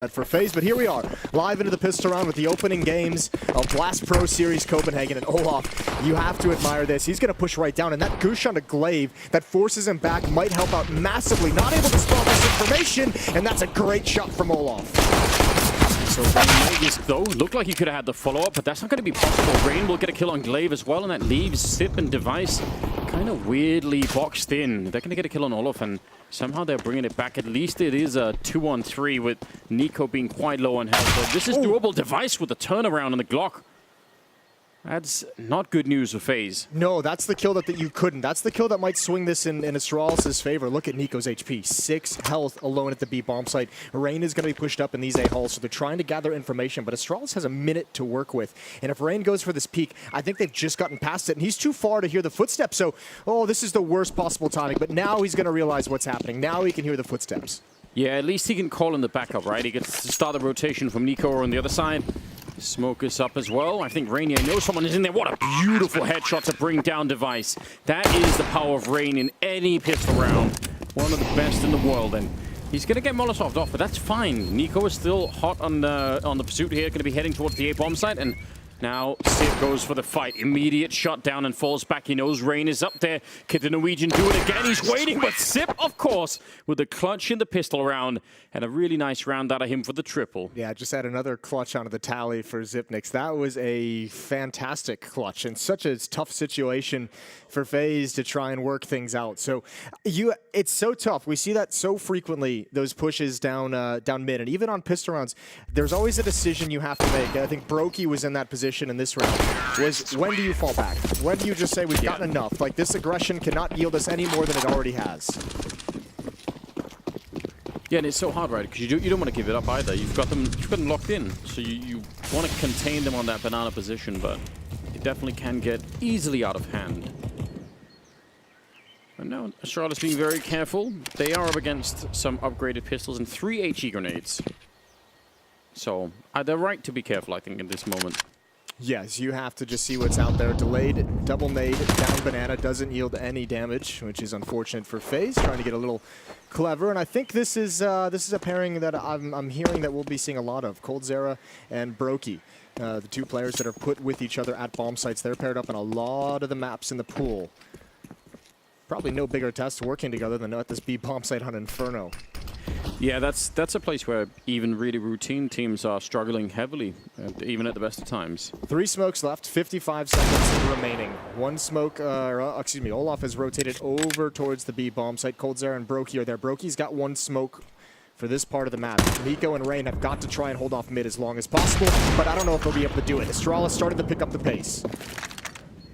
for FaZe, but here we are, live into the pistol round with the opening games of Blast Pro Series Copenhagen, and Olaf, you have to admire this. He's going to push right down, and that goosh on a glaive that forces him back might help out massively. Not able to spot this information, and that's a great shot from Olaf. So Vegas, though, looked like he could have had the follow-up, but that's not going to be possible. Rain will get a kill on Glaive as well, and that leaves Sip and Device kind of weirdly boxed in. They're going to get a kill on Olaf, and somehow they're bringing it back. At least it is a 2-on-3 with Nico being quite low on health. So this is doable. Device with the turnaround on the Glock. That's not good news for FaZe. No, that's the kill that you couldn't. That's the kill that might swing this in Astralis' favor. Look at Nico's HP. 6 health alone at the B bomb site. Rain is going to be pushed up in these A-halls, so they're trying to gather information, but Astralis has a minute to work with. And if Rain goes for this peak, I think they've just gotten past it, and he's too far to hear the footsteps. So, this is the worst possible timing, but now he's going to realize what's happening. Now he can hear the footsteps. Yeah, at least he can call in the backup, right? He gets to start the rotation from Nico or on the other side. Smoke is up as well. I think Rainier knows someone is in there. What a beautiful headshot to bring down Device. That is the power of Rain in any pistol round. One of the best in the world. And he's going to get Molotov'd off, but that's fine. Nico is still hot on the pursuit here. Going to be heading towards the A-bomb site. And now Sid goes for the fight. Immediate shot down and falls back. He knows Rain is up there. Can the Norwegian do it again? He's waiting, but Sip, of course, with the clutch in the pistol round. And a really nice round out of him for the triple. Yeah, just had another clutch onto the tally for Zipnix. That was a fantastic clutch and such a tough situation for FaZe to try and work things out. So it's so tough. We see that so frequently, those pushes down mid. And even on pistol rounds, there's always a decision you have to make. And I think Brokey was in that position in this round. Was when do you fall back? When do you just say we've gotten enough? Like, this aggression cannot yield us any more than it already has. Yeah, and it's so hard, right? Because you don't want to give it up either. You've got them locked in, so you want to contain them on that banana position, but it definitely can get easily out of hand. And now Astralis being very careful. They are up against some upgraded pistols and 3 HE grenades. So they're right to be careful, I think, in this moment. Yes, you have to just see what's out there. Delayed, double nade, down banana, doesn't yield any damage, which is unfortunate for FaZe, trying to get a little clever. And I think this is a pairing that I'm hearing that we'll be seeing a lot of. coldzera and Brokey, the two players that are put with each other at bomb sites. They're paired up on a lot of the maps in the pool. Probably no bigger test working together than at this B bomb site on Inferno. Yeah, that's a place where even really routine teams are struggling heavily, even at the best of times. 3 smokes left, 55 seconds remaining. One smoke, Olaf has rotated over towards the B bomb site. coldzera and Brokey are there. Brokey's got 1 smoke for this part of the map. Nico and Rain have got to try and hold off mid as long as possible, but I don't know if they'll be able to do it. Astralis started to pick up the pace.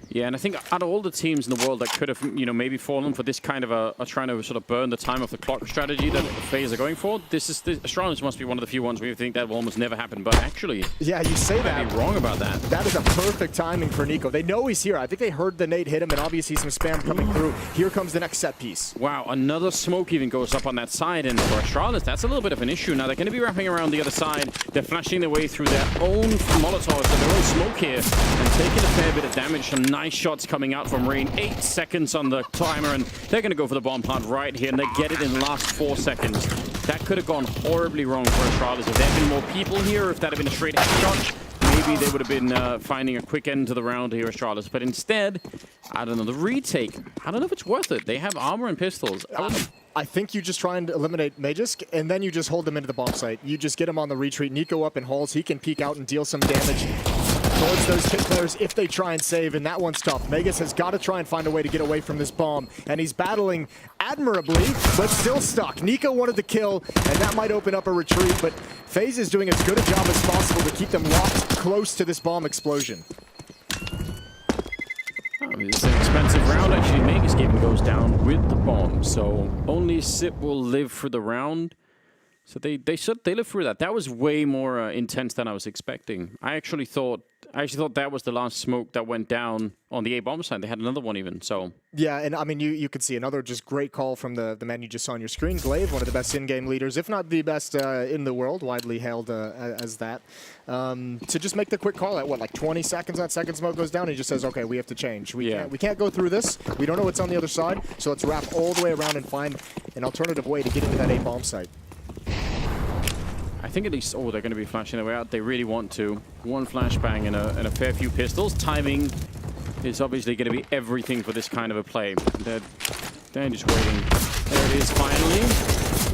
Yeah, and I think out of all the teams in the world that could have, maybe fallen for this kind of a trying to sort of burn the time of the clock strategy that FaZe are going for, Astralis must be one of the few ones where you think that will almost never happen. But actually, yeah, you say that. I'd be wrong about that. That is a perfect timing for Nico. They know he's here. I think they heard the nade hit him, and obviously some spam coming through. Here comes the next set piece. Wow, another smoke even goes up on that side, and for Astralis, that's a little bit of an issue. Now they're going to be wrapping around the other side. They're flashing their way through their own Molotovs and their own smoke here, and taking a fair bit of damage. Some nice shots coming out from Rain. 8 seconds on the timer, and they're going to go for the bomb plant right here, and they get it in the last 4 seconds. That could have gone horribly wrong for Astralis. If there had been more people here, if that had been a straight headshot, maybe they would have been finding a quick end to the round here, Astralis. But instead, I don't know, the retake, I don't know if it's worth it. They have armor and pistols. I think you just try and eliminate Magisk, and then you just hold them into the bomb site. You just get him on the retreat. Nico up in halls. He can peek out and deal some damage towards those kit players if they try and save, and that one's tough. Magisk has got to try and find a way to get away from this bomb, and he's battling admirably, but still stuck. Nico wanted the kill, and that might open up a retreat, but FaZe is doing as good a job as possible to keep them locked close to this bomb explosion. It's an expensive round. Actually, Magisk even goes down with the bomb, so only Sip will live for the round. So they live through that. That was way more intense than I was expecting. I actually thought that was the last smoke that went down on the A-bomb side. They had another one even, so. Yeah, and I mean, you could see another just great call from the man you just saw on your screen. Glaive, one of the best in-game leaders, if not the best in the world, widely hailed as that. To just make the quick call at, what, like 20 seconds, that second smoke goes down, he just says, okay, we have to change. We can't go through this. We don't know what's on the other side, so let's wrap all the way around and find an alternative way to get into that A-bomb site. I think at least, oh, they're going to be flashing their way out. They really want to. One flashbang and a fair few pistols. Timing is obviously going to be everything for this kind of a play. They're just waiting. There it is, finally.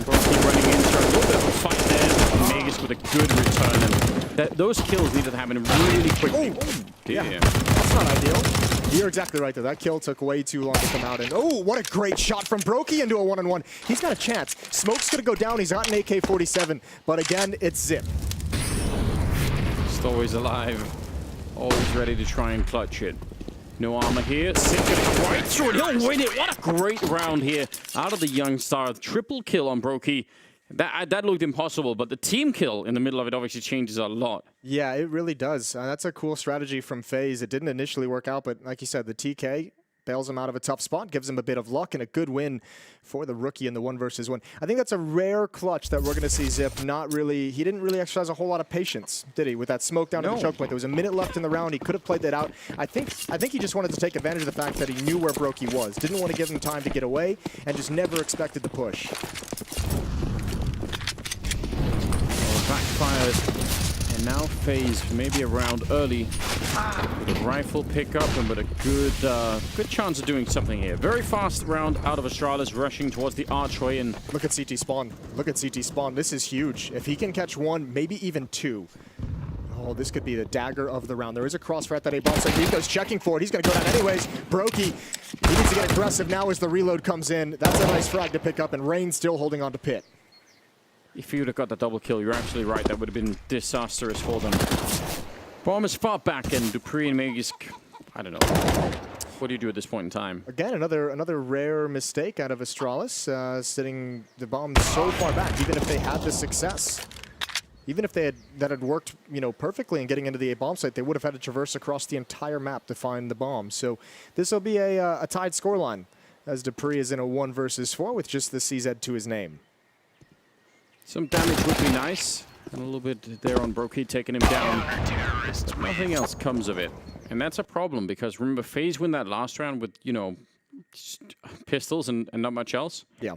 Broky running in, so a little bit of a fight there. Magus with a good return. And those kills needed to happen really quickly. Oh, yeah. That's not ideal. You're exactly right there. That kill took way too long to come out. And oh, what a great shot from Broky into a one-on-one. He's got a chance. Smoke's going to go down. He's got an AK-47. But again, it's Zip. Just always alive. Always ready to try and clutch it. No armor here. Zip going to come right through it. He'll win it. What a great round here out of the young star. Triple kill on Broky. That looked impossible, but the team kill in the middle of it obviously changes a lot. Yeah, it really does. That's a cool strategy from FaZe. It didn't initially work out, but like you said, the TK bails him out of a tough spot, gives him a bit of luck, and a good win for the rookie in the 1-versus-1. I think that's a rare clutch that we're going to see Zip not really... He didn't really exercise a whole lot of patience, did he, with that smoke down to the choke point. There was a minute left in the round. He could have played that out. I think he just wanted to take advantage of the fact that he knew where Broky was. Didn't want to give him time to get away, and just never expected the push. Backfired, and now FaZe maybe a round early with a rifle pickup and with a good chance of doing something here. Very fast round out of Astralis, rushing towards the archway. And look at CT spawn. Look at CT spawn. This is huge. If he can catch one, maybe even two. Oh, this could be the dagger of the round. There is a crossfire at that A-bomb site. Nico's checking for it. He's going to go down anyways. Broky, he needs to get aggressive now as the reload comes in. That's a nice frag to pick up, and Rain still holding on to Pit. If you would have got the double kill, you're absolutely right. That would have been disastrous for them. Bomb is far back, and Dupree and Magus, I don't know. What do you do at this point in time? Again, another rare mistake out of Astralis, sitting the bomb so far back. Even if they had the success, even if that had worked, perfectly in getting into the A-bomb site, they would have had to traverse across the entire map to find the bomb. So this will be a tied scoreline, as Dupree is in a 1-versus-4 with just the CZ to his name. Some damage would be nice. And a little bit there on Broky, taking him down. But nothing else comes of it. And that's a problem, because remember, FaZe win that last round with, pistols and not much else. Yeah.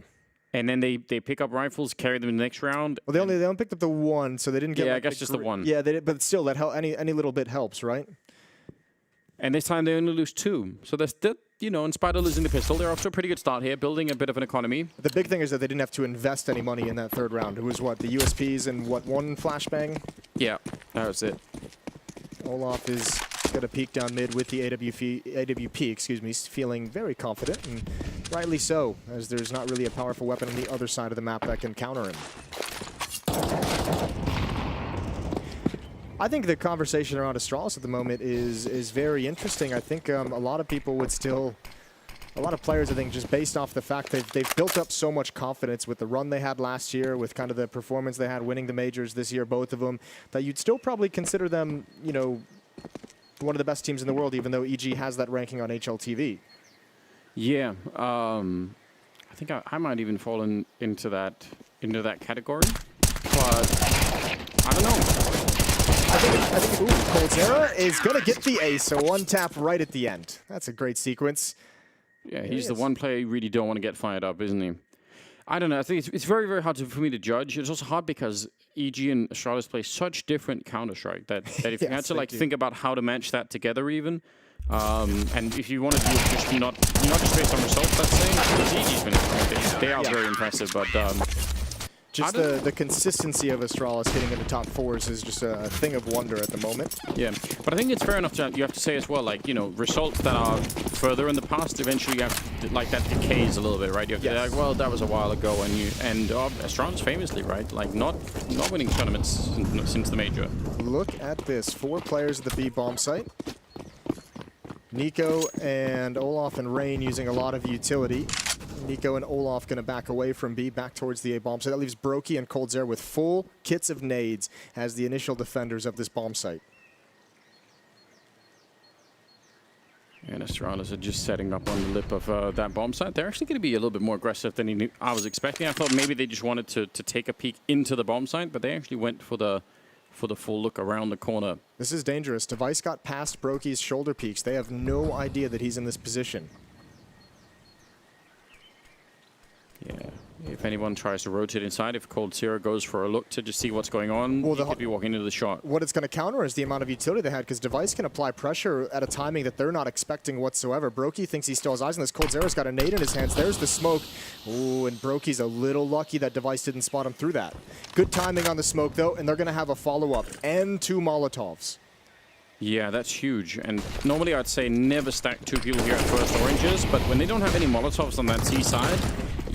And then they pick up rifles, carry them in the next round. Well, they only picked up the one, so they didn't get... Yeah, I guess just the one. Yeah, but still, that any little bit helps, right? And this time they only lose 2. So they're still, in spite of losing the pistol, they're off to a pretty good start here, building a bit of an economy. The big thing is that they didn't have to invest any money in that third round. It was, what, the USPs and, one flashbang? Yeah, that was it. Olaf is got a peek down mid with the AWP, feeling very confident, and rightly so, as there's not really a powerful weapon on the other side of the map that can counter him. I think the conversation around Astralis at the moment is very interesting. I think a lot of people would still, a lot of players, I think, just based off the fact that they've built up so much confidence with the run they had last year, with kind of the performance they had winning the majors this year, both of them, that you'd still probably consider them, one of the best teams in the world, even though EG has that ranking on HLTV. Yeah, I think I might even fall into that category, but I don't know. I think Coldzera is going to get the ace, so one tap right at the end. That's a great sequence. Yeah, he's the one player you really don't want to get fired up, isn't he? I don't know. I think it's very, very hard for me to judge. It's also hard because EG and Astralis play such different Counter-Strike that if you had to think about how to match that together even, and if you want to do it just not just based on results, let's say, because EG's been, they are very impressive, but... just the consistency of Astralis getting into top 4s is just a thing of wonder at the moment. Yeah, but I think it's fair enough you have to say as well, results that are further in the past, eventually you have to, that decays a little bit, right? You have to be like, well, that was a while ago, and Astralis famously, right? Not winning tournaments since the major. Look at this, 4 players at the B bomb site. Nico and Olaf and Rain using a lot of utility. Nico and Olaf going to back away from B, back towards the A bomb. So that leaves Broky and Coldzera with full kits of nades as the initial defenders of this bomb site. And Astralis are just setting up on the lip of that bomb site. They're actually going to be a little bit more aggressive than I was expecting. I thought maybe they just wanted to take a peek into the bomb site, but they actually went for the full look around the corner. This is dangerous. Device got past Broky's shoulder peaks. They have no idea that he's in this position. Yeah, If anyone tries to rotate inside, if Cold Zero goes for a look to just see what's going on, he could be walking into the shot. What it's going to counter is the amount of utility they had, because Device can apply pressure at a timing that they're not expecting whatsoever. Brokey thinks he still has eyes on this. Cold Zero's got a nade in his hands. There's the smoke. Ooh, and Brokey's a little lucky that Device didn't spot him through that. Good timing on the smoke, though, and they're going to have a follow-up and 2 Molotovs. Yeah, that's huge. And normally I'd say never stack 2 people here at first oranges, but when they don't have any Molotovs on that C side,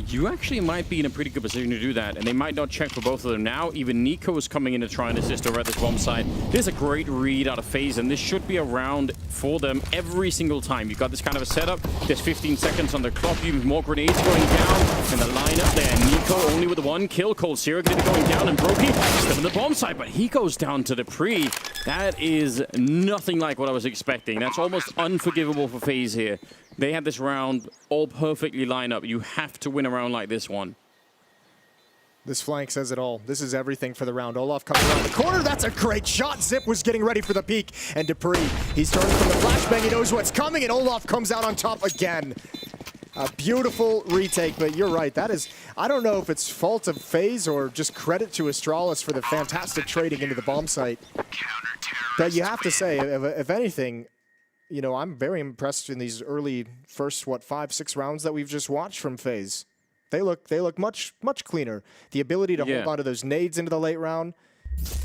you actually might be in a pretty good position to do that, and they might not check for both of them now. Even Nico is coming in to try and assist over at this bomb side. There's a great read out of FaZe, and this should be a round for them every single time. You've got this kind of a setup. There's 15 seconds on the clock. Even more grenades going down, and the lineup there. Nico only with 1 kill. Cold Zero going to be going down, and Brokey still in the bomb side, but he goes down to the pre. That is nothing like what I was expecting. That's almost unforgivable for FaZe here. They had this round all perfectly lined up. You have to win a round like this one. This flank says it all. This is everything for the round. Olaf comes around the corner. That's a great shot. Zip was getting ready for the peek. And Dupree, he's turning from the flashbang. He knows what's coming, and Olaf comes out on top again. A beautiful retake, but you're right. That is, I don't know if it's fault of FaZe or just credit to Astralis for the fantastic trading into the bomb site. But you have to say, if anything, you know, I'm very impressed in these early first, 5, 6 rounds that we've just watched from FaZe. They look much cleaner. The ability to hold on to those nades into the late round,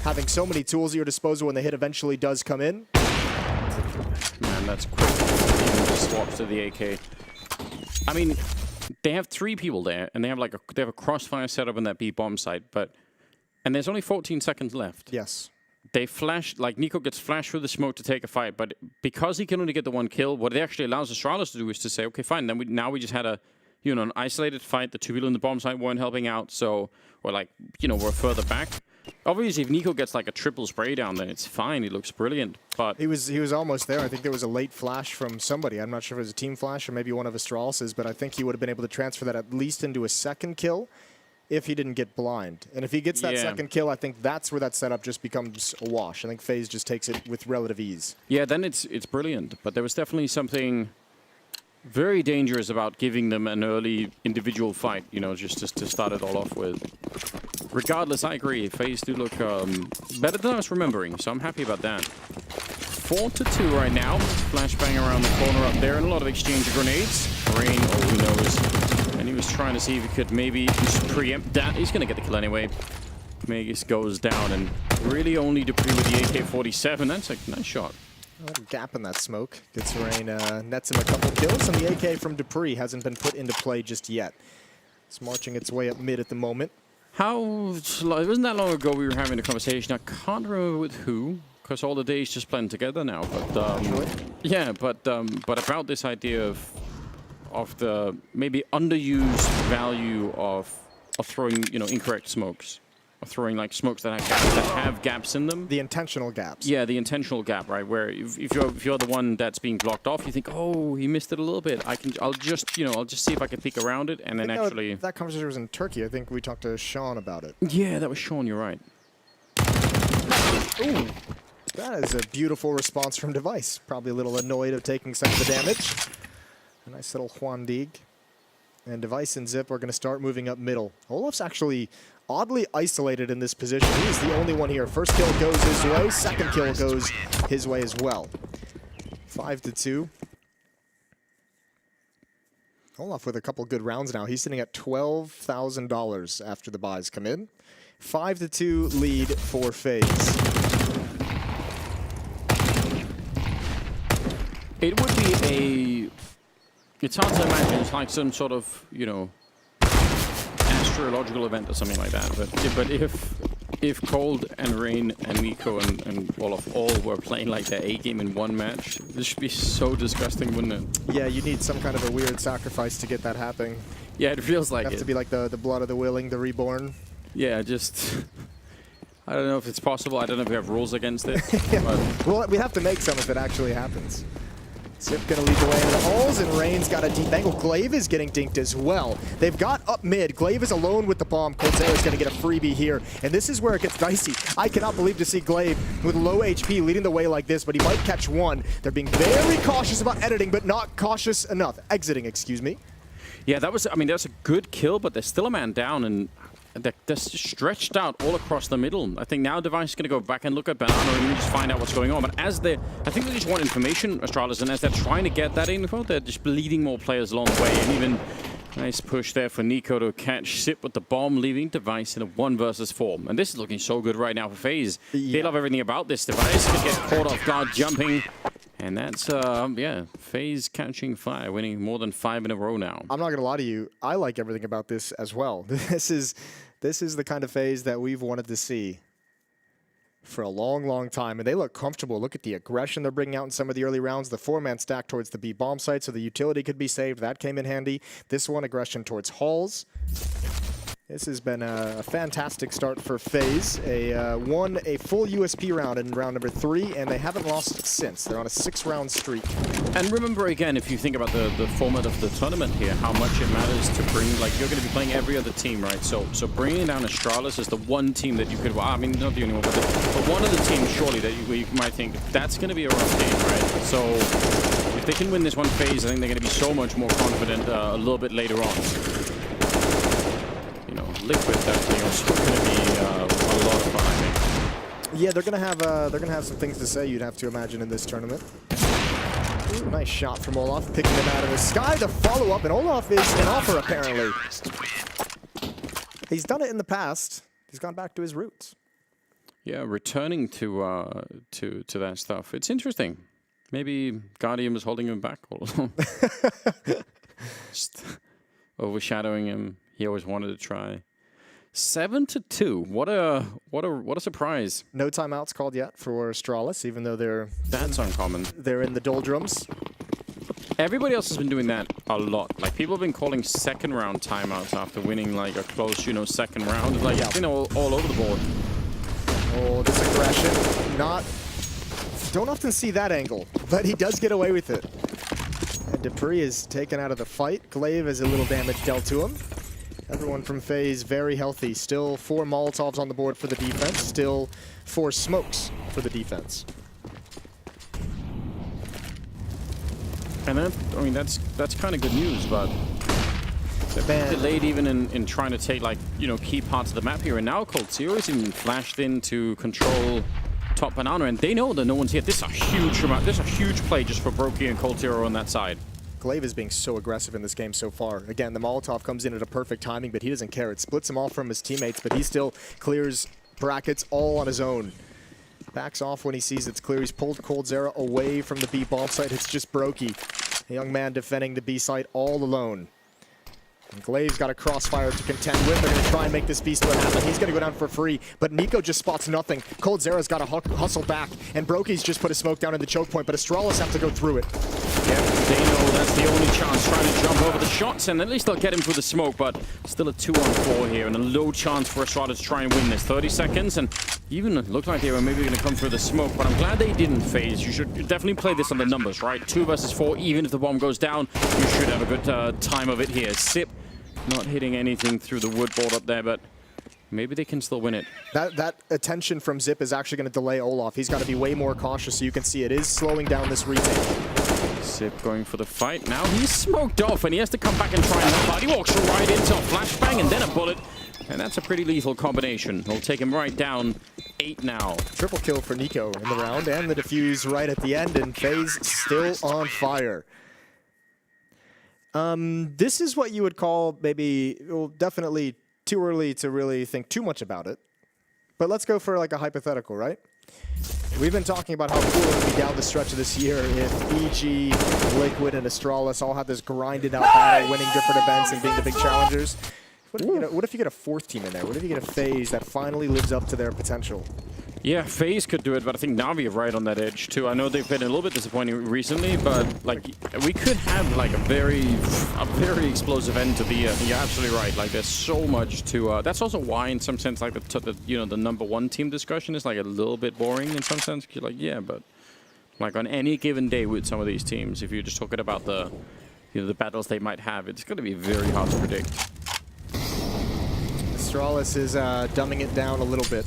having so many tools at your disposal when the hit eventually does come in. Man, that's quick. Even just swaps to the AK. I mean, they have 3 people there, and they have a crossfire setup in that B bomb site, and there's only 14 seconds left. Yes. They flash, like Nico gets flashed through the smoke to take a fight, but because he can only get the 1 kill, what it actually allows Astralis to do is to say, okay, fine, then now we just had an isolated fight. The 2 people in the bomb site weren't helping out, so we're further back. Obviously, if Nico gets like a triple spray down, then it's fine. He looks brilliant. But he was almost there. I think there was a late flash from somebody. I'm not sure if it was a team flash or maybe one of Astralis's, but I think he would have been able to transfer that at least into a 2nd kill if he didn't get blind. And if he gets that 2nd kill, I think that's where that setup just becomes a wash. I think FaZe just takes it with relative ease. Yeah, then it's brilliant. But there was definitely something very dangerous about giving them an early individual fight, just to start it all off with. Regardless, I agree. FaZe do look better than I was remembering, so I'm happy about that. 4-2 right now. Flashbang around the corner up there, and a lot of exchange of grenades. Rain, he knows. And he was trying to see if he could maybe just preempt that. He's going to get the kill anyway. Magus goes down, and really only Dupree with the AK-47. That's a nice shot. A little gap in that smoke. Gets Rain, nets him a couple kills, and the AK from Dupree hasn't been put into play just yet. It's marching its way up mid at the moment. It wasn't that long ago we were having a conversation. I can't remember with who, because all the days just blend together now. But yeah, but about this idea of the maybe underused value of throwing incorrect smokes. Or throwing like smokes that have gaps in them. The intentional gaps. Yeah, the intentional gap, right? Where if you're the one that's being blocked off, you think, oh, he missed it a little bit. I'll just see if I can peek around it, and then actually. That conversation was in Turkey. I think we talked to Sean about it. Yeah, that was Sean. You're right. Ooh, that is a beautiful response from Device. Probably a little annoyed of taking some of the damage. A nice little Juan Dig. And Device and Zip are going to start moving up middle. Olaf's actually oddly isolated in this position. He's the only one here. First kill goes his way. 2nd kill goes his way as well. 5-2. Olaf with a couple good rounds now. He's sitting at $12,000 after the buys come in. 5-2 lead for FaZe. It would be it's hard to imagine. It's like some sort of, astrological event or something like that. But if Cold and Rain and Nico and Olaf all were playing like their A game in one match, this should be so disgusting, wouldn't it? Yeah, you need some kind of a weird sacrifice to get that happening. Yeah, it feels like it. Have to be like the blood of the willing, the reborn. Yeah, just I don't know if it's possible. I don't know if we have rules against it. Well, we have to make some if it actually happens. Zip gonna lead the way into the holes, and Rain's got a deep angle. Glaive is getting dinked as well. They've got up mid. Glaive is alone with the bomb. Coldzera's gonna get a freebie here, and this is where it gets dicey. I cannot believe to see Glaive with low HP leading the way like this, but he might catch one. They're being very cautious about editing, but not cautious enough. Exiting, excuse me. Yeah, that was, I mean, that's a good kill, but there's still a man down, and they're stretched out all across the middle. I think now Device is going to go back and look at Banana and just find out what's going on. But as I think they just want information, Astralis, and as they're trying to get that info, they're just bleeding more players along the way. And even nice push there for Nico to catch Sip with the bomb, leaving Device in a 1 versus 4. And this is looking so good right now for FaZe. Yeah. They love everything about this. Device could get caught off guard jumping. And that's, yeah, FaZe catching fire, winning more than 5 in a row now. I'm not going to lie to you. I like everything about this as well. This is the kind of FaZe that we've wanted to see for a long, long time. And they look comfortable. Look at the aggression they're bringing out in some of the early rounds. The 4-man stack towards the B bomb site, so the utility could be saved. That came in handy. This one, aggression towards halls. This has been a fantastic start for FaZe. Won a full USP round in round number 3, and they haven't lost since. They're on a 6-round streak. And remember again, if you think about the format of the tournament here, how much it matters to bring, like, you're going to be playing every other team, right? So bringing down Astralis is the one team that you could, well, I mean, not the only one, but one of the teams surely that you might think that's going to be a rough game, right? So if they can win this one FaZe, I think they're going to be so much more confident a little bit later on. Liquid definitely also going to be a lot of fun, I think. Yeah, they're gonna have some things to say. You'd have to imagine in this tournament. Ooh, nice shot from Olaf, picking him out of the sky. The follow up, and Olaf is an offer apparently. He's done it in the past. He's gone back to his roots. Yeah, returning to that stuff. It's interesting. Maybe Guardian was holding him back all along. Just overshadowing him. He always wanted to try. 7-2. What a surprise. No timeouts called yet for Astralis, even though that's uncommon. They're in the doldrums. Everybody else has been doing that a lot. Like, people have been calling second round timeouts after winning like a close, second round. Like, yeah. All over the board. Oh, this aggression. Don't often see that angle, but he does get away with it. And Dupree is taken out of the fight. Glaive has a little damage dealt to him. Everyone from FaZe very healthy. Still 4 Molotovs on the board for the defense. Still 4 smokes for the defense. And that's kind of good news, but they're delayed even in trying to take key parts of the map here. And now Cold Zero is even flashed in to control top Banana, and they know that no one's here. This is a huge amount. This is a huge play just for Brokey and Cold Zero on that side. Glaive is being so aggressive in this game so far. Again, the Molotov comes in at a perfect timing, but he doesn't care. It splits him off from his teammates, but he still clears brackets all on his own. Backs off when he sees it's clear. He's pulled Cold Zero away from the B bomb site. It's just Brokey, a young man defending the B site all alone. And Glaive's got a crossfire to contend with. They're going to try and make this beast happen. He's going to go down for free, but Nico just spots nothing. Cold Zero's got to hustle back, and Brokey's just put a smoke down in the choke point, but Astralis have to go through it. Yeah, they know that's the only chance, trying to jump over the shots, and at least they'll get him through the smoke, but still a 2-on-4 here, and a low chance for Astralis to try and win this. 30 seconds, and even it looked like they were maybe going to come through the smoke, but I'm glad they didn't FaZe. You should definitely play this on the numbers, right? 2 versus 4, even if the bomb goes down, you should have a good time of it here. Sip not hitting anything through the wood board up there, but maybe they can still win it. That attention from Zip is actually going to delay Olaf. He's got to be way more cautious, so you can see it is slowing down this retake. Zip going for the fight. Now he's smoked off, and he has to come back and try and help out. He walks right into a flashbang and then a bullet, and that's a pretty lethal combination. He'll take him right down. 8 now. Triple kill for Nico in the round, and the defuse right at the end, and FaZe still on fire. This is what you would call maybe, well, definitely too early to really think too much about it. But let's go for like a hypothetical, right? We've been talking about how cool it would be down the stretch of this year if EG, Liquid, and Astralis all had this grinded out battle, winning different events and being the big challengers. What if you get a 4th team in there? What if you get a FaZe that finally lives up to their potential? Yeah, FaZe could do it, but I think Na'Vi are right on that edge too. I know they've been a little bit disappointing recently, but like we could have like a very explosive end to the year. You're absolutely right. Like there's so much to. That's also why, in some sense, like the number 1 team discussion is like a little bit boring in some sense. You're like, yeah, but like on any given day with some of these teams, if you're just talking about the the battles they might have, it's going to be very hard to predict. Astralis is dumbing it down a little bit.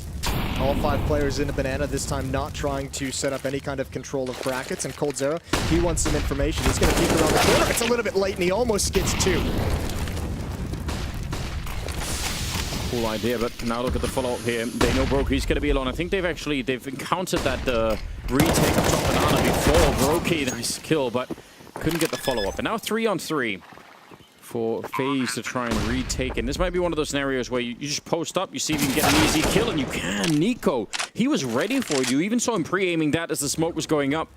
All 5 players in a banana, this time not trying to set up any kind of control of brackets. And Cold Zero, he wants some information. He's going to peek around the corner. It's a little bit late, and he almost gets 2. cool idea, but now look at the follow-up here. They know Brokey's going to be alone. I think they've encountered that retake of top banana before. Brokey, nice kill, but couldn't get the follow-up. And now 3-on-3 for FaZe to try and retake. And this might be one of those scenarios where you just post up, you see if you can get an easy kill, and you can. Nico, he was ready for it. You even saw him pre-aiming that as the smoke was going up.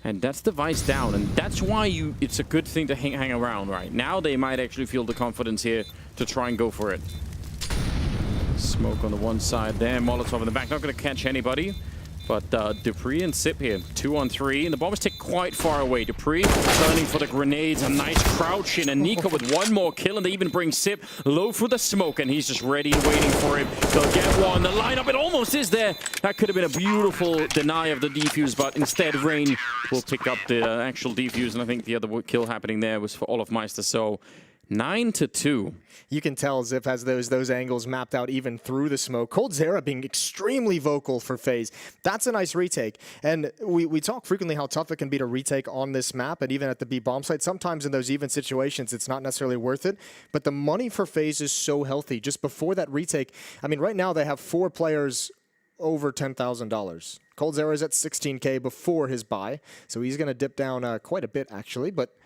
And that's device down, and that's why it's a good thing to hang around right now. They might actually feel the confidence here to try and go for it. Smoke on the one side there, Molotov in the back, not going to catch anybody. But Dupree and Sip here, 2-on-3, and the bombers take quite far away. Dupree turning for the grenades, a nice crouch in, and Nico with one more kill, and they even bring Sip low through the smoke, and he's just ready and waiting for him. They'll get one. The lineup, it almost is there. That could have been a beautiful deny of the defuse, but instead Rain will pick up the actual defuse, and I think the other kill happening there was for Olaf Meister. So 9-2. You can tell Zip has those angles mapped out even through the smoke. coldzera being extremely vocal for FaZe. That's a nice retake. And we talk frequently how tough it can be to retake on this map, and even at the B bomb site. Sometimes in those even situations, it's not necessarily worth it. But the money for FaZe is so healthy. Just before that retake, I mean, right now they have 4 players over $10,000. coldzera is at 16K before his buy, so he's going to dip down quite a bit, actually. But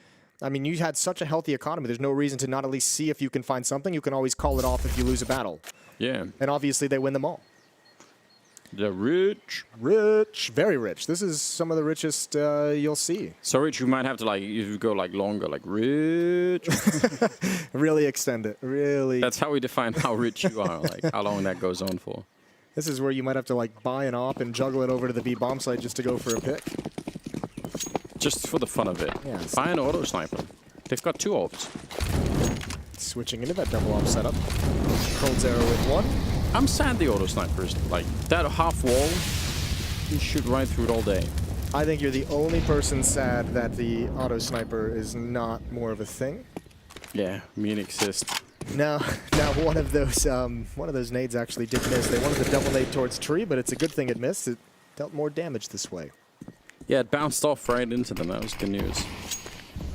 I mean, you had such a healthy economy. There's no reason to not at least see if you can find something. You can always call it off if you lose a battle. Yeah. And obviously, they win them all. They're rich. Rich. Very rich. This is some of the richest you'll see. So rich, you might have to, like, if you go, like, longer, like, rich. Really extend it. Really. That's how we define how rich you are, like, how long that goes on for. This is where you might have to, like, buy an op and juggle it over to the B bomb site just to go for a pick. Just for the fun of it. Yeah, buy an auto sniper. They've got 2 ops. Switching into that double op setup. coldzera with 1. I'm sad the auto sniper is like that half wall. You shoot right through it all day. I think you're the only person sad that the auto sniper is not more of a thing. Yeah, me and exist. Now one of those nades actually did miss. They wanted to double nade towards tree, but it's a good thing it missed. It dealt more damage this way. Yeah, it bounced off right into them. That was good news.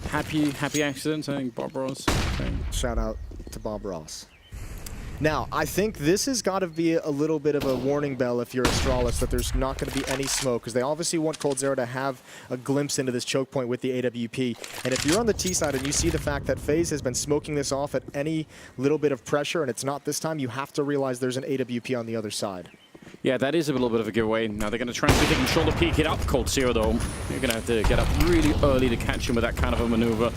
Happy accident, I think Bob Ross. Shout out to Bob Ross. Now, I think this has got to be a little bit of a warning bell if you're Astralis that there's not going to be any smoke, because they obviously want coldzera to have a glimpse into this choke point with the AWP. And if you're on the T side and you see the fact that FaZe has been smoking this off at any little bit of pressure, and it's not this time, you have to realize there's an AWP on the other side. Yeah, that is a little bit of a giveaway. Now they're going to try and see if they can shoulder peek it up. coldzera, though. You're going to have to get up really early to catch him with that kind of a maneuver.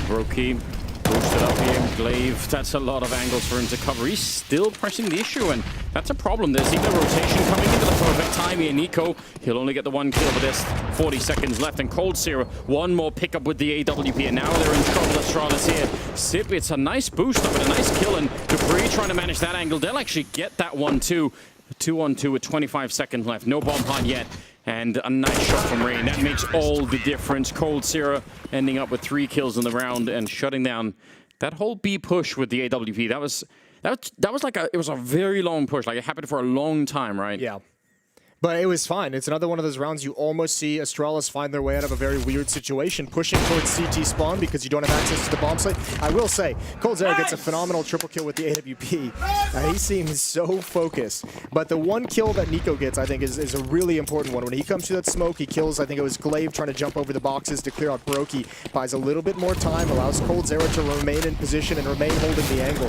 Brokey boosted up here. Glaive, that's a lot of angles for him to cover. He's still pressing the issue, and that's a problem. There's even a rotation coming into the perfect time here. Nico, he'll only get the 1 kill, but there's 40 seconds left. And coldzera, 1 more pickup with the AWP, and now they're in trouble. Astralis here. Sip, it's a nice boost up and a nice kill, and Dupree trying to manage that angle. They'll actually get that one, too. 2-on-2 with 25 seconds left. No bomb pod yet. And a nice shot from Rain. That makes all the difference. coldzera ending up with 3 kills in the round and shutting down that whole B push with the AWP. That was like it was a very long push. Like, it happened for a long time, right? Yeah. But it was fine. It's another one of those rounds you almost see Astralis find their way out of a very weird situation, pushing towards CT spawn because you don't have access to the bomb site. I will say, coldzera gets a phenomenal triple kill with the AWP. He seems so focused. But the 1 kill that Nico gets, I think, is a really important one. When he comes through that smoke, he kills, I think it was Glaive trying to jump over the boxes to clear out Brokey. Buys a little bit more time, allows coldzera to remain in position and remain holding the angle.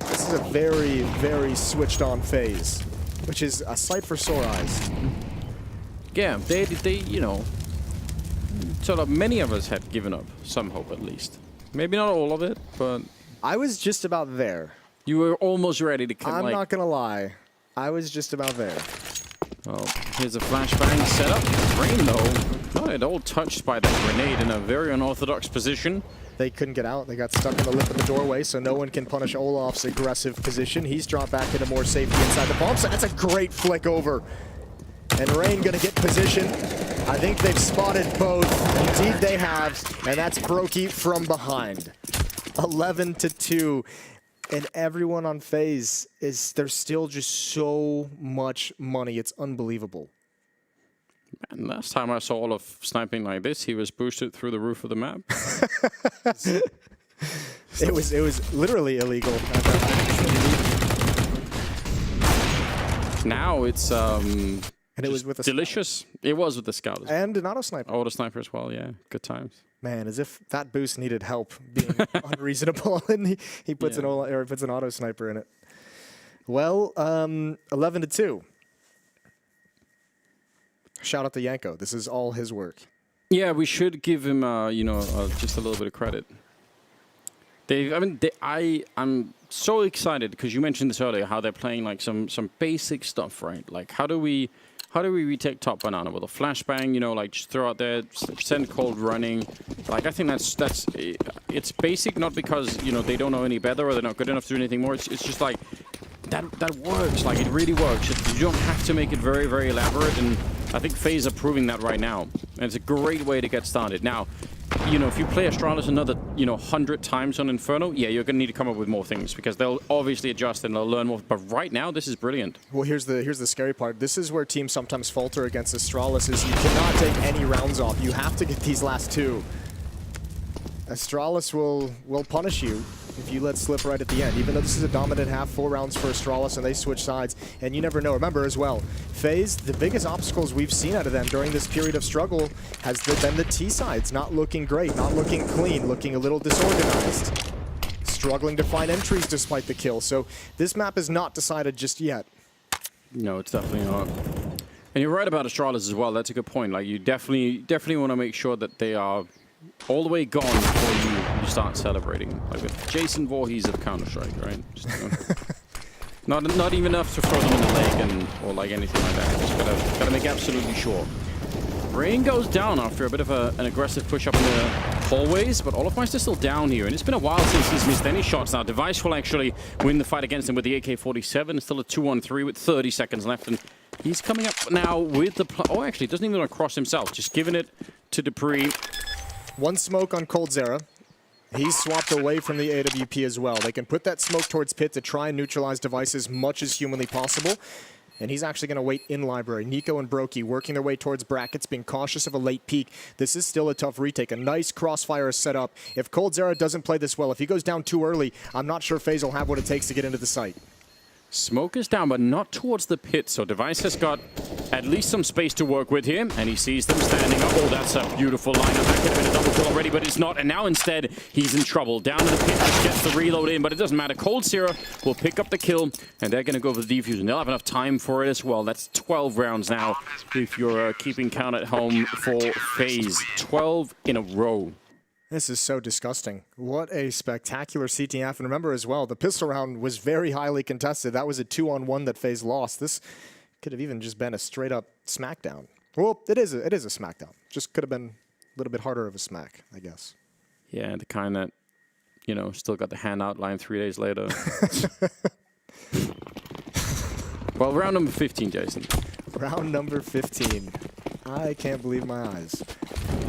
This is a very, very switched on FaZe, which is a sight for sore eyes. Yeah, they you know, sort of many of us had given up some hope at least. Maybe not all of it, but I was just about there. You were almost ready to come. I'm not gonna lie, I was just about there. Oh, here's a flashbang setup. Rain though, not at all touched by that grenade in a very unorthodox position. They couldn't get out. They got stuck in the lip of the doorway, so no one can punish Olaf's aggressive position. He's dropped back into more safety inside the bomb site. That's a great flick over. And Rain gonna get position. I think they've spotted both. Indeed they have. And that's Brokey from behind. 11-2. And everyone on FaZe there's still just so much money. It's unbelievable. Man, last time I saw Olaf sniping like this, he was boosted through the roof of the map. It was literally illegal. Now it's And it was with a delicious. It was with the scout as well. and an auto sniper. Auto sniper as well, yeah. Good times. Man, as if that boost needed help being unreasonable, and he puts an auto sniper in it. Well, 11-2. Shout out to Yanko. This is all his work. Yeah, we should give him, just a little bit of credit. I'm so excited because you mentioned this earlier, how they're playing like some basic stuff, right? Like how do we retake top banana with a flashbang? Like just throw out there, send cold running. Like I think it's basic, not because they don't know any better or they're not good enough to do anything more. It's just like that works. Like it really works. You don't have to make it very, very elaborate, and I think FaZe are proving that right now. And it's a great way to get started. Now, if you play Astralis another, 100 times on Inferno, yeah, you're going to need to come up with more things because they'll obviously adjust and they'll learn more. But right now, this is brilliant. Well, here's the scary part. This is where teams sometimes falter against Astralis, is you cannot take any rounds off. You have to get these last two. Astralis will punish you if you let slip right at the end. Even though this is a dominant half, 4 rounds for Astralis, and they switch sides, and you never know. Remember as well, FaZe, the biggest obstacles we've seen out of them during this period of struggle has been the T sides, not looking great, not looking clean, looking a little disorganized, struggling to find entries despite the kill. So this map is not decided just yet. No, it's definitely not. And you're right about Astralis as well. That's a good point. Like you definitely want to make sure that they are all the way gone before you start celebrating. Like with Jason Voorhees of Counter-Strike, right? Just, not even enough to throw them in the leg or like anything like that. Just gotta make absolutely sure. Rain goes down after a bit of an aggressive push up in the hallways, but Olofmeister's still down here, and it's been a while since he's missed any shots now. Device will actually win the fight against him with the AK-47. It's still a 2-on-3 with 30 seconds left, and he's coming up now with the... Oh, actually, doesn't even want to cross himself. Just giving it to Dupree. One smoke on coldzera. He's swapped away from the AWP as well. They can put that smoke towards pit to try and neutralize Device as much as humanly possible. And he's actually going to wait in library. Nico and Brokey working their way towards brackets, being cautious of a late peek. This is still a tough retake. A nice crossfire is set up. If coldzera doesn't play this well, if he goes down too early, I'm not sure FaZe will have what it takes to get into the site. Smoke is down, but not towards the pit, so Device has got at least some space to work with here, and he sees them standing up. Oh, that's a beautiful lineup. That could have been a double kill already, but it's not, and now instead, he's in trouble. Down to the pit, just gets the reload in, but it doesn't matter. coldzera will pick up the kill, and they're going to go for the defuse, and they'll have enough time for it as well. That's 12 rounds now, if you're keeping count at home for FaZe. 12 in a row. This is so disgusting. What a spectacular CTF. And remember as well, the pistol round was very highly contested. That was a 2-on-1 that FaZe lost. This could have even just been a straight-up smackdown. Well, it is a smackdown. Just could have been a little bit harder of a smack, I guess. Yeah, the kind that, still got the hand outline 3 days later. Well, round number 15, Jason. Round number 15. I can't believe my eyes.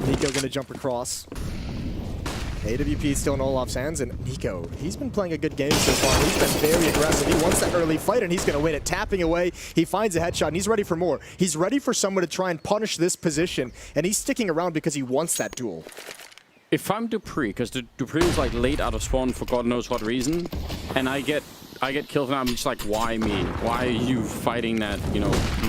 Nico going to jump across. AWP still in Olaf's hands, and Nico, he's been playing a good game so far. He's been very aggressive. He wants that early fight, and he's going to win it. Tapping away, he finds a headshot, and he's ready for more. He's ready for someone to try and punish this position, and he's sticking around because he wants that duel. If I'm Dupree, because Dupree was like late out of spawn for God knows what reason, and I get killed, and I'm just like, why me? Why are you fighting that,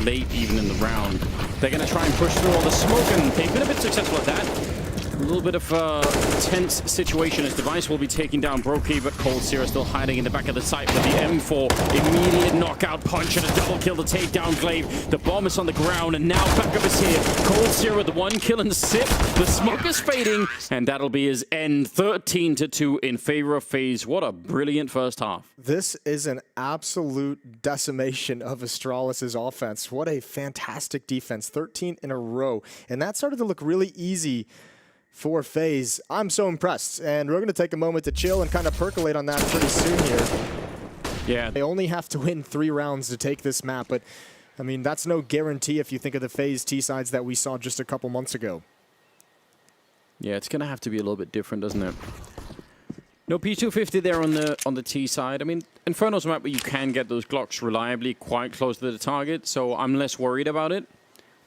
late even in the round? They're going to try and push through all the smoke, and they've been a bit successful at that. A little bit of a tense situation as Device will be taking down Brokey, but coldzera still hiding in the back of the site with the M4. Immediate knockout punch and a double kill to take down Glaive. The bomb is on the ground, and now backup is here. coldzera with the 1 kill and sip. The smoke is fading, and that'll be his end. 13-2 in favor of FaZe. What a brilliant first half. This is an absolute decimation of Astralis' offense. What a fantastic defense. 13 in a row. And that started to look really easy for FaZe. I'm so impressed, and we're going to take a moment to chill and kind of percolate on that pretty soon here. Yeah. They only have to win 3 rounds to take this map, but I mean, that's no guarantee if you think of the FaZe T-sides that we saw just a couple months ago. Yeah, it's going to have to be a little bit different, doesn't it? No P250 there on the T side. I mean, Inferno's a map where you can get those Glocks reliably quite close to the target, so I'm less worried about it.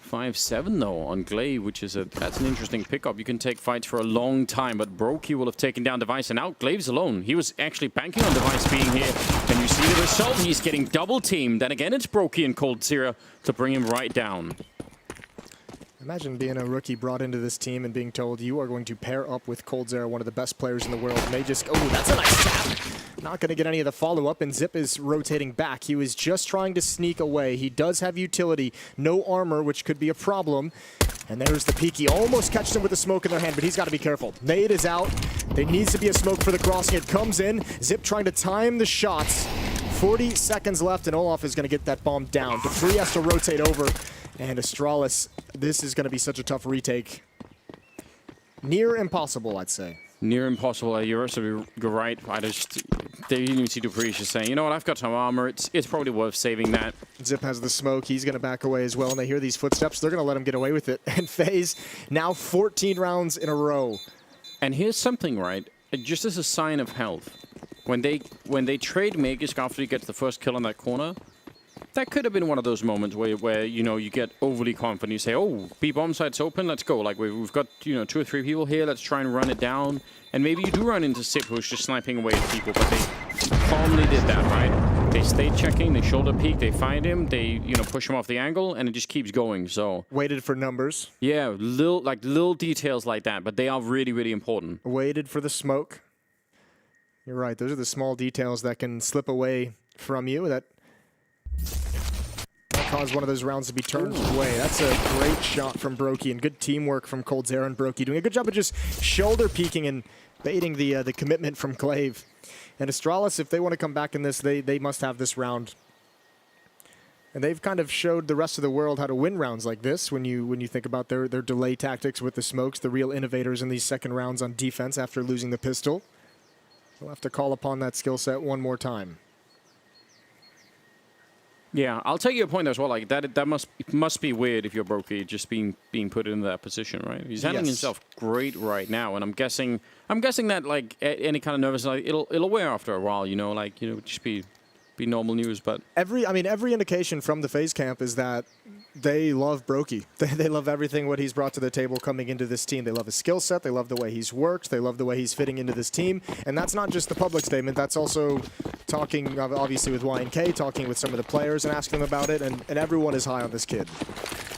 5-7 though on Glaive, which is that's an interesting pickup. You can take fights for a long time, but Brokey will have taken down Device, and now Glaive's alone. He was actually banking on Device being here. Can you see the result? He's getting double teamed. Then again, it's Brokey and coldzera to bring him right down. Imagine being a rookie brought into this team and being told you are going to pair up with coldzera, one of the best players in the world, and they just, oh, that's a nice tap. Not going to get any of the follow-up, and Zip is rotating back. He was just trying to sneak away. He does have utility, no armor, which could be a problem. And there's the peek. He almost catches him with the smoke in their hand, but he's got to be careful. Nade is out. There needs to be a smoke for the crossing. It comes in. Zip trying to time the shots. 40 seconds left, and Olaf is going to get that bomb down. Dupree has to rotate over. And Astralis, this is going to be such a tough retake. Near impossible, I'd say. Near impossible. You're also right. They didn't even see Dupree just saying, you know what, I've got some armor. It's probably worth saving that. Zip has the smoke. He's going to back away as well. And they hear these footsteps. They're going to let him get away with it. And FaZe, now 14 rounds in a row. And here's something, right? Just as a sign of health. When they trade Magisk after he gets the first kill on that corner, that could have been one of those moments where you know, you get overly confident. You say, oh, B bomb site's open, let's go. Like we've got, you know, 2 or 3 people here, let's try and run it down. And maybe you do run into Sip, who's just sniping away at people, but they calmly did that, right? They stayed checking, they shoulder peek, they find him, they, you know, push him off the angle, and it just keeps going. So waited for numbers. Yeah, little details like that, but they are really, really important. Waited for the smoke. You're right, those are the small details that can slip away from you. That cause one of those rounds to be turned away. That's a great shot from Brokey, and good teamwork from coldzera and Brokey, doing a good job of just shoulder peeking and baiting the commitment from Glaive. And Astralis, if they want to come back in this, they must have this round. And they've kind of showed the rest of the world how to win rounds like this. When you think about their delay tactics with the smokes, the real innovators in these second rounds on defense after losing the pistol. We'll have to call upon that skill set one more time. Yeah, I'll take your point as well. Like that must be weird if you're Brokey just being put in that position, right? He's handling himself great right now, and I'm guessing that like any kind of nervousness, like, it'll wear after a while, you know, like, you know, just be normal news. But every indication from the FaZe camp is that they love Brokey. They love everything what he's brought to the table coming into this team. They love his skill set. They love the way he's worked. They love the way he's fitting into this team. And that's not just the public statement. That's also talking, obviously, with YNK, talking with some of the players and asking them about it. And everyone is high on this kid.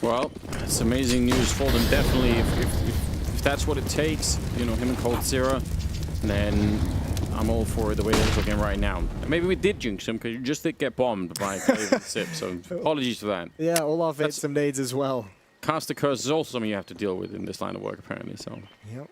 Well, it's amazing news for them, definitely. If that's what it takes, you know, him and coldzera, then I'm all for it the way they're looking right now. Maybe we did jinx him because you just did get bombed by Sip, so apologies for that. Yeah, Olaf ate some nades as well. Cast the curse is also something you have to deal with in this line of work, apparently. So. Yep.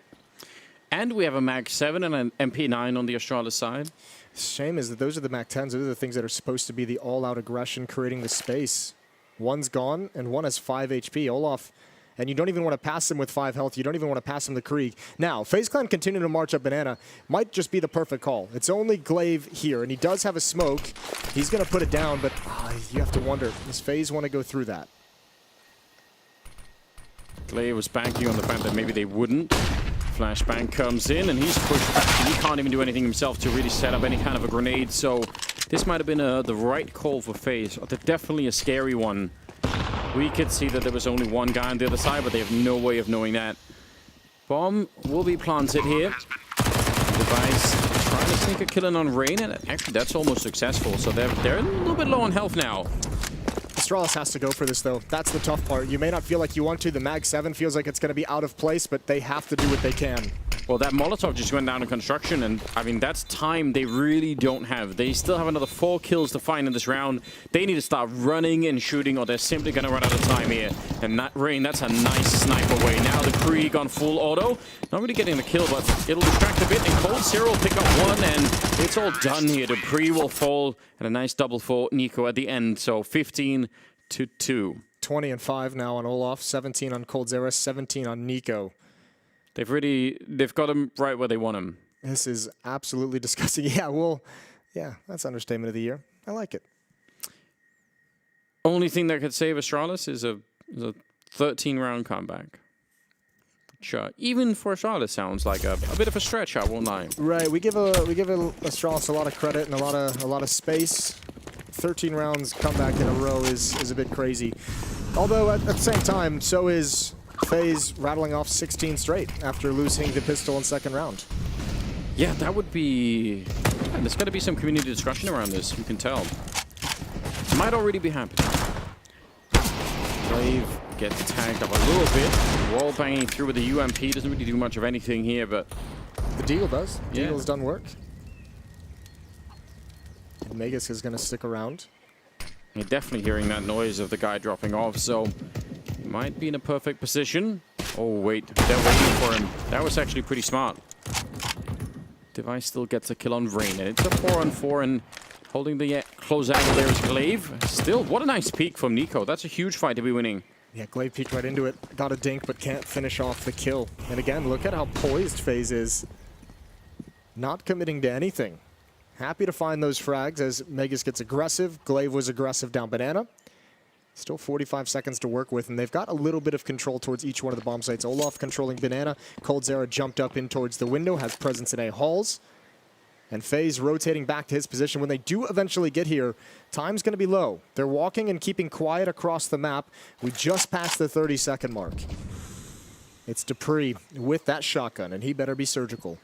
And we have a Mag 7 and an MP9 on the Astralis side. Shame is that those are the Mag 10s. Those are the things that are supposed to be the all-out aggression, creating the space. One's gone, and one has 5 HP. Olaf. And you don't even want to pass him with 5 health. You don't even want to pass him the Krieg. Now, FaZe Clan continuing to march up Banana might just be the perfect call. It's only Glaive here, and he does have a smoke. He's going to put it down, but you have to wonder, does FaZe want to go through that? Glaive was banking on the fact that maybe they wouldn't. Flashbang comes in, and he's pushed back. He can't even do anything himself to really set up any kind of a grenade, so this might have been the right call for FaZe. Definitely a scary one. We could see that there was only one guy on the other side, but they have no way of knowing that. Bomb will be planted here. Device trying to sneak a kill in on Rain, and actually that's almost successful. So they're a little bit low on health now. Astralis has to go for this, though. That's the tough part. You may not feel like you want to. The Mag 7 feels like it's going to be out of place, but they have to do what they can. Well, that Molotov just went down in construction, and I mean, that's time they really don't have. They still have another 4 kills to find in this round. They need to start running and shooting, or they're simply going to run out of time here. And that Rain, that's a nice snipe away. Now the Krieg on full auto. Not really getting the kill, but it'll distract a bit, and coldzera will pick up one, and it's all done here. Dupree will fall, and a nice double for Nico at the end. So 15-2. 20 and 5 now on Olaf, 17 on coldzera, 17 on Nico. They've got him right where they want him. This is absolutely disgusting. Yeah, that's understatement of the year. I like it. Only thing that could save Astralis is a 13-round comeback. Which, even for Astralis sounds like a bit of a stretch, I won't lie. Right, we give Astralis a lot of credit and a lot of space. 13 rounds comeback in a row is a bit crazy. Although at the same time, so is FaZe rattling off 16 straight after losing the pistol in second round. Yeah, that would be... Man, there's got to be some community discussion around this, you can tell. Might already be happening. Glaive gets tagged up a little bit. Wall banging through with the UMP. Doesn't really do much of anything here, but... The Deagle does. Yeah. Deagle's done work. Magus is going to stick around. You're definitely hearing that noise of the guy dropping off, so he might be in a perfect position. Oh, wait. They're waiting for him. That was actually pretty smart. Device still gets a kill on Rain, and it's a 4-on-4, and holding the close angle there is Glaive. Still, what a nice peek from Nico. That's a huge fight to be winning. Yeah, Glaive peeked right into it. Got a dink, but can't finish off the kill. And again, look at how poised FaZe is. Not committing to anything. Happy to find those frags as Megas gets aggressive. Glaive was aggressive down Banana. Still 45 seconds to work with, and they've got a little bit of control towards each one of the bomb sites. Olaf controlling Banana. Coldzera jumped up in towards the window, has presence in A halls. And FaZe rotating back to his position. When they do eventually get here, time's going to be low. They're walking and keeping quiet across the map. We just passed the 30-second mark. It's Dupree with that shotgun, and he better be surgical.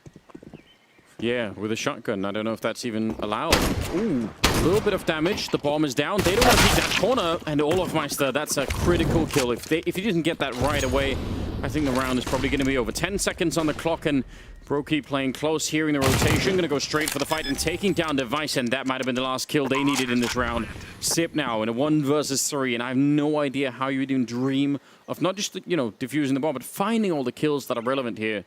Yeah, with a shotgun. I don't know if that's even allowed. Ooh, a little bit of damage. The bomb is down. They don't want to peek that corner. And Olafmeister, that's a critical kill. If he didn't get that right away, I think the round is probably going to be over. 10 seconds on the clock, and Brokey playing close, hearing the rotation. Going to go straight for the fight and taking down Device, and that might have been the last kill they needed in this round. Sip now in a 1 versus 3, and I have no idea how you would even dream of not just, you know, defusing the bomb, but finding all the kills that are relevant here.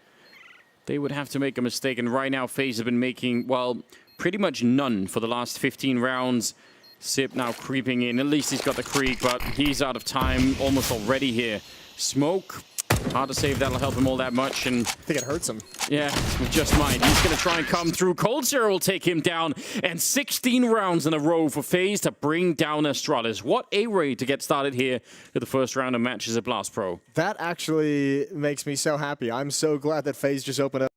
They would have to make a mistake, and right now FaZe have been making, well, pretty much none for the last 15 rounds. Sip now creeping in. At least he's got the creek, but he's out of time almost already here. Smoke, hard to say if that'll help him all that much, and... I think it hurts him. Yeah, just might. He's going to try and come through. Coldzera will take him down, and 16 rounds in a row for FaZe to bring down Astralis. What a raid to get started here at the first round of matches at Blast Pro. That actually makes me so happy. I'm so glad that FaZe just opened up.